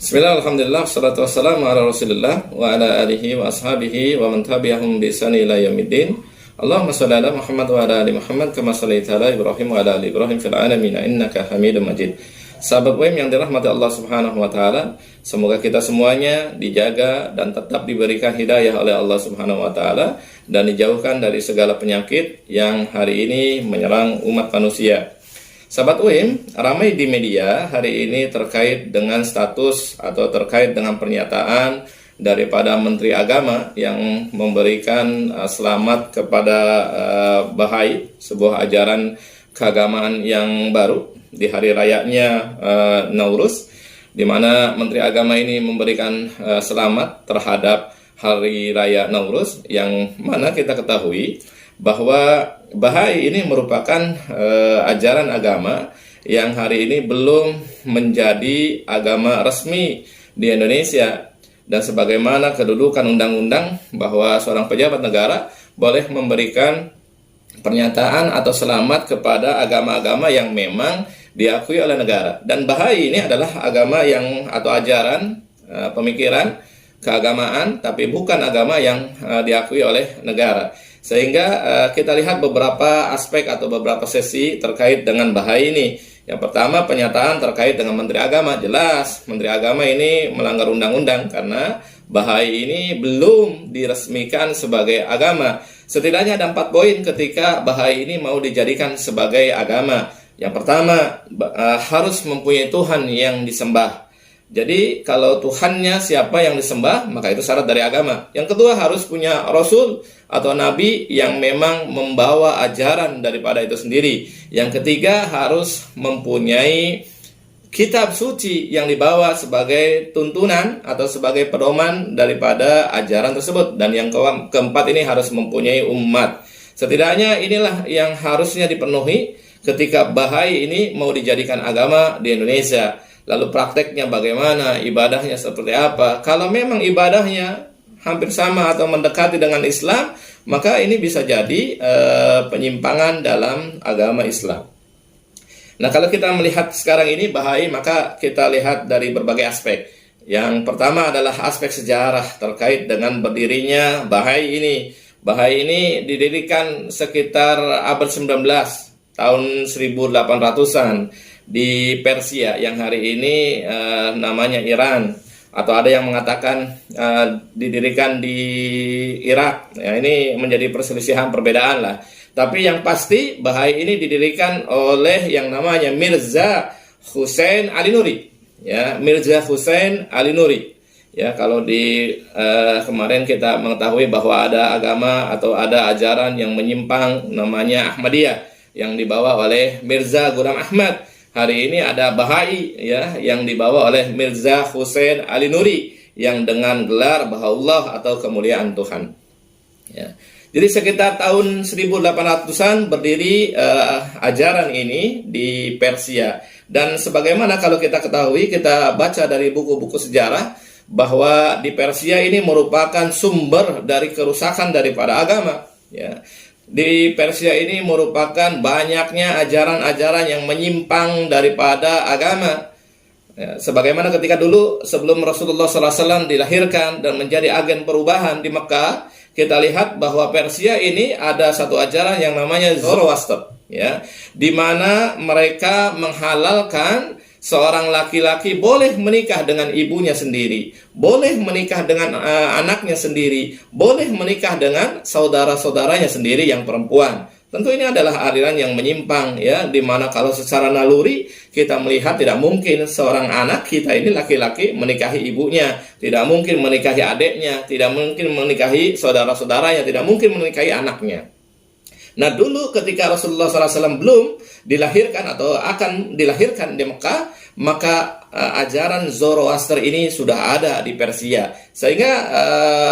Bismillah, alhamdulillah, salatu wassalamu ala rasulillah wa ala alihi wa ashabihi wa man tabi'ahum bi ihsani ila yaumiddin. Allahumma shalli ala Muhammad wa ala ali Muhammad kama shallaita ala Ibrahim wa ala ali Ibrahim fil alamin innaka Hamidum Majid. Sahabat WM yang dirahmati Allah Subhanahu wa taala, semoga kita semuanya dijaga dan tetap diberikan hidayah oleh Allah Subhanahu wa taala dan dijauhkan dari segala penyakit yang hari ini menyerang umat manusia. Sahabat UIM, ramai di media hari ini terkait dengan status atau terkait dengan pernyataan daripada Menteri Agama yang memberikan selamat kepada Bahai, sebuah ajaran keagamaan yang baru di hari rayanya Nauruz, di mana Menteri Agama ini memberikan selamat terhadap hari raya Nauruz, yang mana kita ketahui bahwa Bahai ini merupakan ajaran agama yang hari ini belum menjadi agama resmi di Indonesia, dan sebagaimana kedudukan undang-undang bahwa seorang pejabat negara boleh memberikan pernyataan atau selamat kepada agama-agama yang memang diakui oleh negara. Dan Bahai ini adalah agama yang atau ajaran pemikiran keagamaan, tapi bukan agama yang diakui oleh negara. Sehingga kita lihat beberapa aspek atau beberapa sesi terkait dengan Bahai ini. Yang pertama, pernyataan terkait dengan Menteri Agama. Jelas Menteri Agama ini melanggar undang-undang karena Bahai ini belum diresmikan sebagai agama. Setidaknya ada 4 poin ketika Bahai ini mau dijadikan sebagai agama. Yang pertama, harus mempunyai Tuhan yang disembah. Jadi kalau Tuhannya siapa yang disembah, maka itu syarat dari agama. Yang kedua, harus punya Rasul atau Nabi yang memang membawa ajaran daripada itu sendiri. Yang ketiga, harus mempunyai kitab suci yang dibawa sebagai tuntunan atau sebagai pedoman daripada ajaran tersebut. Dan yang keempat ini harus mempunyai umat. Setidaknya inilah yang harusnya dipenuhi ketika Bahai ini mau dijadikan agama di Indonesia. Lalu prakteknya bagaimana, ibadahnya seperti apa? Kalau memang ibadahnya hampir sama atau mendekati dengan Islam, maka ini bisa jadi penyimpangan dalam agama Islam. Nah, kalau kita melihat sekarang ini Bahai, maka kita lihat dari berbagai aspek. Yang pertama adalah aspek sejarah terkait dengan berdirinya Bahai ini. Bahai ini didirikan sekitar abad 19, tahun 1800-an. Di Persia yang hari ini namanya Iran, atau ada yang mengatakan didirikan di Irak. Ya, ini menjadi perselisihan perbedaan lah. Tapi yang pasti Bahai ini didirikan oleh yang namanya Mirza Hussein Ali Nuri. Ya, Mirza Hussein Ali Nuri. Ya, kalau di kemarin kita mengetahui bahwa ada agama atau ada ajaran yang menyimpang namanya Ahmadiyah yang dibawa oleh Mirza Ghulam Ahmad. Hari ini ada Bahai ya yang dibawa oleh Mirza Hussein Ali Nuri yang dengan gelar Bahaullah atau kemuliaan Tuhan. Ya. Jadi sekitar tahun 1800-an berdiri ajaran ini di Persia. Dan sebagaimana kalau kita ketahui, kita baca dari buku-buku sejarah bahwa di Persia ini merupakan sumber dari kerusakan daripada agama. Ya. Di Persia ini merupakan banyaknya ajaran-ajaran yang menyimpang daripada agama. Ya, sebagaimana ketika dulu sebelum Rasulullah SAW dilahirkan dan menjadi agen perubahan di Mekah, kita lihat bahwa Persia ini ada satu ajaran yang namanya Zoroaster, ya, di mana mereka menghalalkan seorang laki-laki boleh menikah dengan ibunya sendiri, boleh menikah dengan anaknya sendiri, boleh menikah dengan saudara-saudaranya sendiri yang perempuan. Tentu ini adalah aliran yang menyimpang, ya, di mana kalau secara naluri kita melihat tidak mungkin seorang anak kita ini laki-laki menikahi ibunya, tidak mungkin menikahi adiknya, tidak mungkin menikahi saudara-saudaranya, tidak mungkin menikahi anaknya. Nah, dulu ketika Rasulullah SAW belum dilahirkan atau akan dilahirkan di Mekah, maka ajaran Zoroaster ini sudah ada di Persia. Sehingga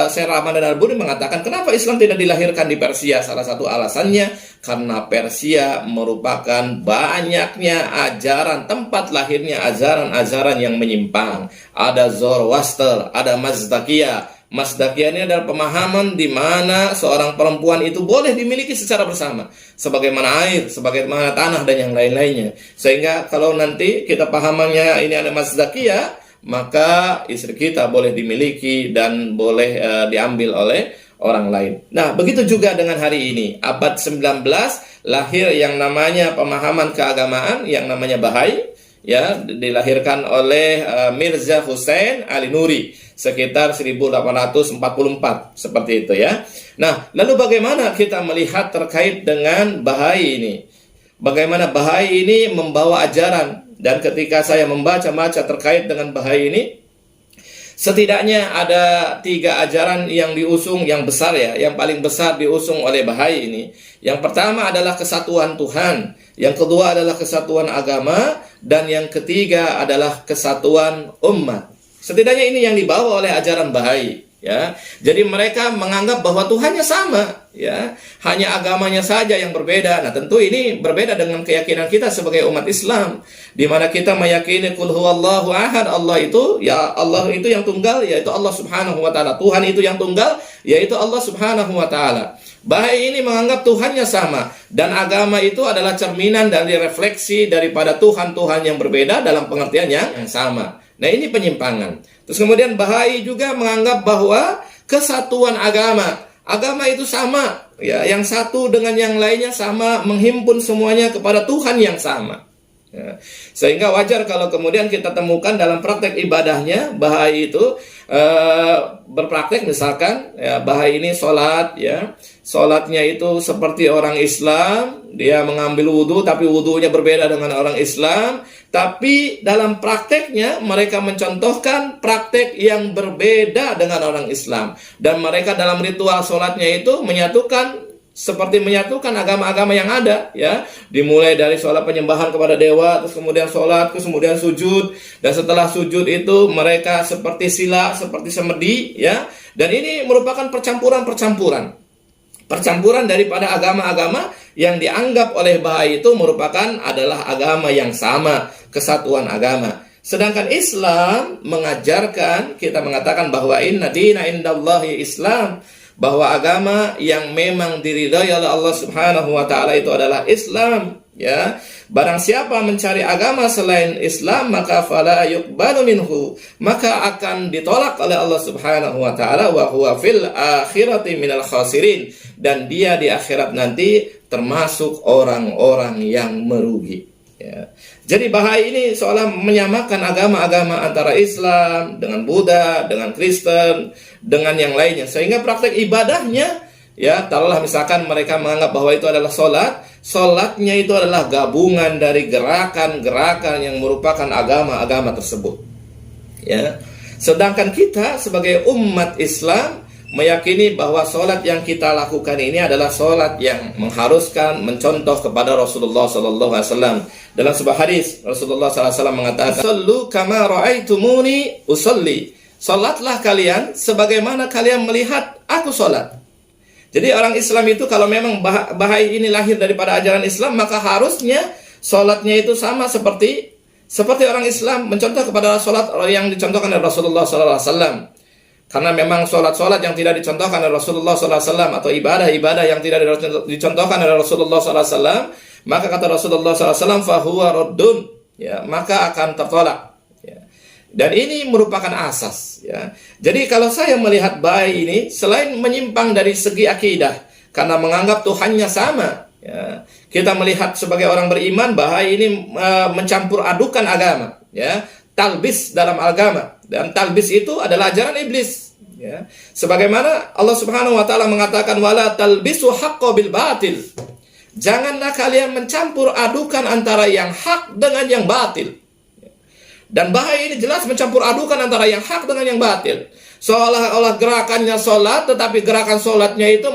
Syekh Ramadan Al-Buni mengatakan, kenapa Islam tidak dilahirkan di Persia? Salah satu alasannya karena Persia merupakan banyaknya ajaran, tempat lahirnya ajaran-ajaran yang menyimpang. Ada Zoroaster, ada Mazdakiyah. Mazdakiyah ini adalah pemahaman di mana seorang perempuan itu boleh dimiliki secara bersama, sebagaimana air, sebagaimana tanah dan yang lain-lainnya. Sehingga kalau nanti kita pahamannya ini ada Mazdakiyah, maka istri kita boleh dimiliki dan boleh diambil oleh orang lain. Nah, begitu juga dengan hari ini. Abad 19 lahir yang namanya pemahaman keagamaan yang namanya Bahai, ya, dilahirkan oleh Mirza Hussein Ali Nuri sekitar 1844 seperti itu ya. Nah, lalu bagaimana kita melihat terkait dengan Bahai ini? Bagaimana Bahai ini membawa ajaran, dan ketika saya membaca-baca terkait dengan Bahai ini, setidaknya ada 3 ajaran yang diusung yang besar ya, yang paling besar diusung oleh Bahai ini. Yang pertama adalah kesatuan Tuhan, yang kedua adalah kesatuan agama, dan yang ketiga adalah kesatuan umat. Setidaknya ini yang dibawa oleh ajaran Bahai ya. Jadi mereka menganggap bahwa Tuhannya sama ya, hanya agamanya saja yang berbeda. Nah, tentu ini berbeda dengan keyakinan kita sebagai umat Islam, di mana kita meyakini qul huwallahu ahad, Allah itu yang tunggal, yaitu Allah Subhanahu wa taala. Tuhan itu yang tunggal, yaitu Allah Subhanahu wa taala. Bahai ini menganggap Tuhannya sama, dan agama itu adalah cerminan dari refleksi daripada Tuhan-Tuhan yang berbeda dalam pengertian yang sama. Nah, ini penyimpangan. Terus kemudian Bahai juga menganggap bahwa kesatuan agama itu sama ya, yang satu dengan yang lainnya sama, menghimpun semuanya kepada Tuhan yang sama ya. Sehingga wajar kalau kemudian kita temukan dalam praktek ibadahnya Bahai itu berpraktek, misalkan ya, Bahai ini sholat ya, sholatnya itu seperti orang Islam, dia mengambil wudhu tapi wudhunya berbeda dengan orang Islam, tapi dalam prakteknya mereka mencontohkan praktek yang berbeda dengan orang Islam, dan mereka dalam ritual sholatnya itu seperti menyatukan agama-agama yang ada ya, dimulai dari sholat penyembahan kepada dewa, terus kemudian sholat, terus kemudian sujud, dan setelah sujud itu mereka seperti sila, seperti semedi ya, dan ini merupakan percampuran daripada agama-agama yang dianggap oleh Bahai itu merupakan adalah agama yang sama, kesatuan agama. Sedangkan Islam mengajarkan, kita mengatakan bahwa inna dina indallahi Islam, bahwa agama yang memang diridhai oleh Allah Subhanahu wa taala itu adalah Islam ya. Barang siapa mencari agama selain Islam, maka fala yuqbalu minhu, maka akan ditolak oleh Allah Subhanahu wa taala, wa huwa fil akhirati minal khasirin, dan dia di akhirat nanti termasuk orang-orang yang merugi ya. Jadi Bahai ini seolah menyamakan agama-agama antara Islam dengan Buddha, dengan Kristen, dengan yang lainnya, sehingga praktek ibadahnya ya, taruhlah misalkan mereka menganggap bahwa itu adalah sholatnya itu adalah gabungan dari gerakan-gerakan yang merupakan agama-agama tersebut ya. Sedangkan kita sebagai umat Islam meyakini bahwa sholat yang kita lakukan ini adalah sholat yang mengharuskan mencontoh kepada Rasulullah SAW. Dalam sebuah hadis Rasulullah SAW mengatakan, "Sallu kama ra'aitumuni usalli." Sholatlah kalian sebagaimana kalian melihat aku sholat. Jadi orang Islam itu kalau memang Bahai ini lahir daripada ajaran Islam, maka harusnya sholatnya itu sama seperti orang Islam, mencontoh kepada sholat yang dicontohkan oleh Rasulullah SAW. Karena memang sholat-sholat yang tidak dicontohkan oleh Rasulullah SAW, atau ibadah-ibadah yang tidak dicontohkan oleh Rasulullah SAW, maka kata Rasulullah SAW, fahuwa raddun ya, maka akan tertolak ya. Dan ini merupakan asas ya. Jadi kalau saya melihat Bahai ini, selain menyimpang dari segi akidah karena menganggap Tuhannya sama ya, kita melihat sebagai orang beriman Bahai ini mencampur adukan agama ya, talbis dalam agama, dan talbis itu adalah ajaran iblis ya. Sebagaimana Allah Subhanahu wa taala mengatakan, wala talbisu haqqo bil batil, janganlah kalian mencampur adukan antara yang hak dengan yang batil. Dan Bahai ini jelas mencampur adukan antara yang hak dengan yang batil, seolah-olah gerakannya sholat, tetapi gerakan sholatnya itu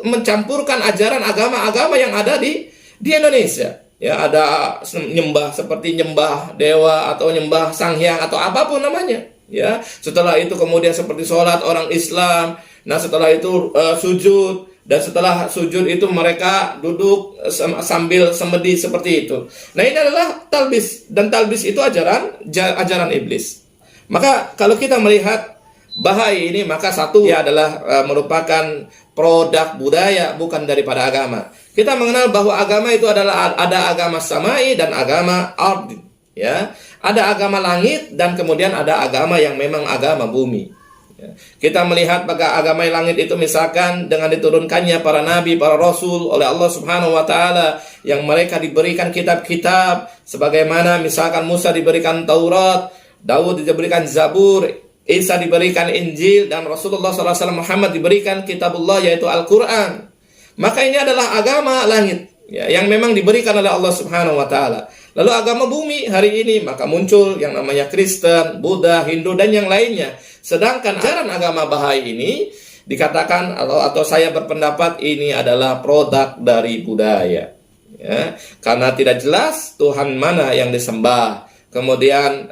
mencampurkan ajaran agama-agama yang ada di Indonesia ya. Ada nyembah seperti nyembah dewa atau nyembah sang hyang atau apapun namanya ya. Setelah itu kemudian seperti sholat orang Islam. Nah, setelah itu sujud, dan setelah sujud itu mereka duduk sambil semedi seperti itu. Nah, ini adalah talbis, dan talbis itu ajaran iblis. Maka kalau kita melihat Bahai ini, maka satu ya adalah merupakan produk budaya, bukan daripada agama. Kita mengenal bahwa agama itu adalah ada agama samai dan agama ardi Ya, ada agama langit dan kemudian ada agama yang memang agama bumi. Ya. Kita melihat pada agama langit itu misalkan dengan diturunkannya para nabi, para rasul oleh Allah Subhanahu wa taala, yang mereka diberikan kitab-kitab sebagaimana misalkan Musa diberikan Taurat, Daud diberikan Zabur, Isa diberikan Injil, dan Rasulullah SAW Muhammad diberikan kitabullah yaitu Al-Quran. Maka ini adalah agama langit, ya, yang memang diberikan oleh Allah Subhanahu wa taala. Lalu agama bumi hari ini maka muncul yang namanya Kristen, Buddha, Hindu dan yang lainnya. Sedangkan ajaran agama Bahai ini dikatakan atau saya berpendapat ini adalah produk dari budaya. Ya, karena tidak jelas Tuhan mana yang disembah. Kemudian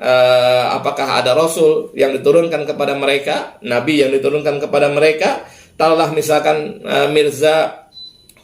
apakah ada Rasul yang diturunkan kepada mereka, Nabi yang diturunkan kepada mereka. Taruhlah misalkan Mirza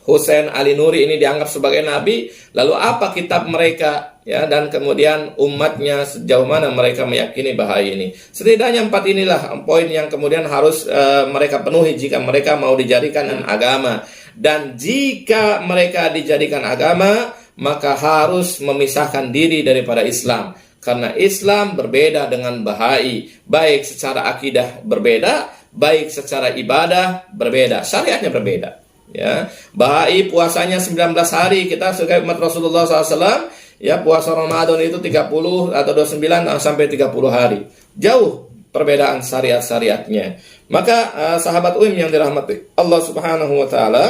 Hussein Ali Nuri ini dianggap sebagai nabi, lalu apa kitab mereka, ya, dan kemudian umatnya sejauh mana mereka meyakini Bahai ini. Setidaknya 4 inilah poin yang kemudian harus mereka penuhi jika mereka mau dijadikan agama. Dan jika mereka dijadikan agama, maka harus memisahkan diri daripada Islam. Karena Islam berbeda dengan Bahai, baik secara akidah berbeda, baik secara ibadah berbeda, syariatnya berbeda. Ya, Bahai puasanya 19 hari, kita sebagai umat Rasulullah SAW, ya, puasa Ramadan itu 30 atau 29 sampai 30 hari. Jauh perbedaan syariat-syariatnya. Maka sahabat UIM yang dirahmati Allah Subhanahu wa taala,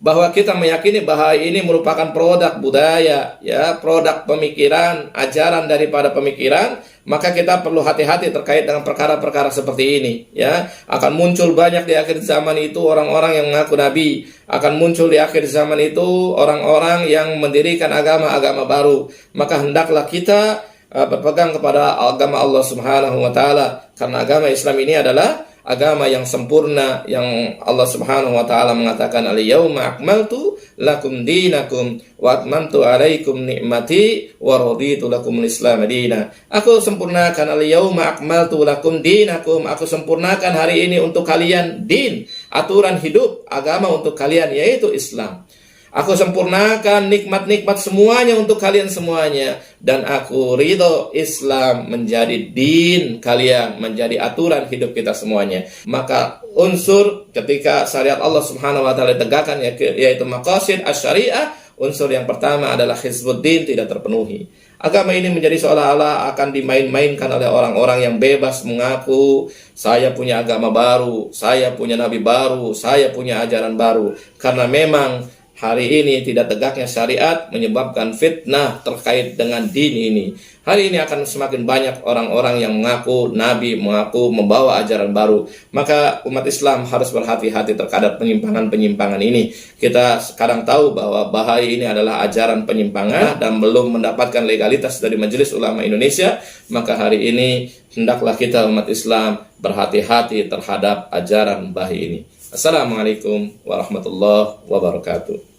bahwa kita meyakini Bahai ini merupakan produk budaya, ya, produk pemikiran, ajaran daripada pemikiran, maka kita perlu hati-hati terkait dengan perkara-perkara seperti ini, ya. Akan muncul banyak di akhir zaman itu orang-orang yang mengaku nabi, akan muncul di akhir zaman itu orang-orang yang mendirikan agama-agama baru. Maka hendaklah kita berpegang kepada agama Allah Subhanahu wa taala, karena agama Islam ini adalah agama yang sempurna, yang Allah Subhanahu wa taala mengatakan al-yauma akmaltu lakum dinakum wa atmamtu alaikum ni'mati wa raditu lakumul Islam madina. Aku sempurnakan al-yauma akmaltu lakum dinakum, aku sempurnakan hari ini untuk kalian din, aturan hidup, agama untuk kalian yaitu Islam. Aku sempurnakan nikmat-nikmat semuanya untuk kalian semuanya, dan aku ridho Islam menjadi din kalian, menjadi aturan hidup kita semuanya. Maka unsur ketika syariat Allah Subhanahu wa taala ditegakkan, yaitu maqasid asy-syariah, unsur yang pertama adalah hizbuddin tidak terpenuhi. Agama ini menjadi seolah-olah akan dimain-mainkan oleh orang-orang yang bebas mengaku saya punya agama baru, saya punya nabi baru, saya punya ajaran baru. Karena memang hari ini tidak tegaknya syariat menyebabkan fitnah terkait dengan din ini. Hari ini akan semakin banyak orang-orang yang mengaku nabi, mengaku membawa ajaran baru. Maka umat Islam harus berhati-hati terhadap penyimpangan-penyimpangan ini. Kita sekarang tahu bahwa Bahai ini adalah ajaran penyimpangan dan belum mendapatkan legalitas dari Majelis Ulama Indonesia. Maka hari ini hendaklah kita umat Islam berhati-hati terhadap ajaran Bahai ini. Assalamualaikum warahmatullahi wabarakatuh.